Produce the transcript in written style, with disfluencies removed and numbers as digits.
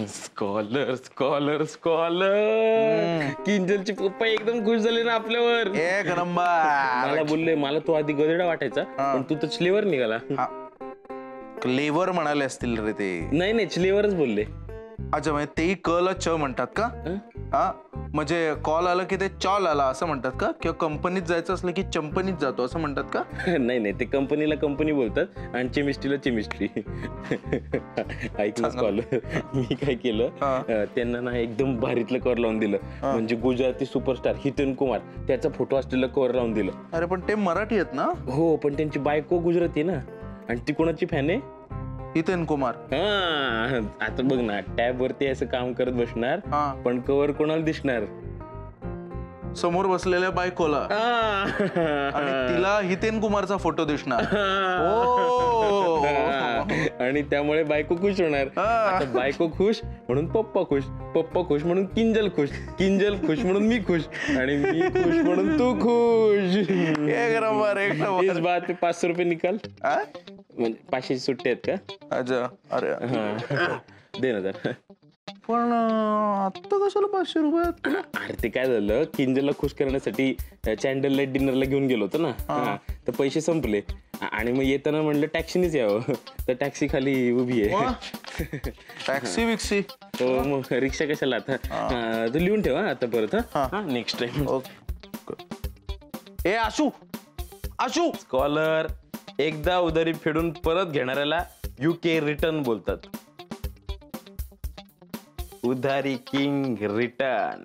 Scholar scholar scholar. किंजलचे पप्पा एकदम खुश झाले ना आपल्यावर. एक नंबर. मला बोलले, मला तो आधी गधेडा वाटायचा पण तू तर चिलेवर निघाला. क्लेवर म्हणाले असतील रे ते. नाही चिलेवरच बोलले. अच्छा, म्हणजे तेही क ला च म्हणतात का? हा, म्हणजे कॉल आला की ते चॉल आला असं म्हणतात का? किंवा कंपनीत जायचं असलं की चंपनीत जातो असं म्हणतात का? नाही ते कंपनीला कंपनी बोलतात आणि चिमिस्ट्रीला चिमिस्ट्री. ऐक ना स्कॉलर, मी काय केलं, त्यांना ना एकदम भारीतलं कवर लावून दिलं. म्हणजे गुजराती सुपरस्टार हितेन कुमार त्याचा फोटो असलेलं कवर लावून दिलं. अरे पण ते मराठी आहेत ना? हो, पण त्यांची बायको गुजराती ना. आणि ती कोणाची फॅन आहे? हितेन कुमार. हा, आता बघ ना, टॅब वरती असं काम करत बसणार पण कवर कोणाला दिसणार? समोर बसलेल्या बायकोला. आणि तिला हितेन कुमारचा फोटो दिसणार. आणि त्यामुळे बायको खुश होणार. आता बायको खुश म्हणून पप्पा खुश, पप्पा खुश म्हणून किंजल खुश, किंजल खुश म्हणून मी खुश, आणि मी खुश म्हणून तू खुश. एक नंबर, एक नंबर. इस बात पे 500 रुपये निकाल. म्हणजे 500 सुट्टे आहेत का? अच्छा, अरे दे ना जरा. पण आता कशाला 500 रुपयात? अरे ते काय झालं, किंजलला खुश करण्यासाठी कॅन्डल लाईट डिनरला घेऊन गेलो होतो ना. तर पैसे संपले आणि मग येताना म्हणलं टॅक्सीनेच यावं. तर टॅक्सी खाली उभी आहे. टॅक्सी विक्सी? तो मग रिक्षा कशाला आता. तू लिहून ठेवा आता परत. Next time. ए आशू, आशू. स्कॉलर, एकदा उधारी फेडून परत घेणाऱ्याला UK रिटर्न बोलतात. उधारी किंग रिटर्न.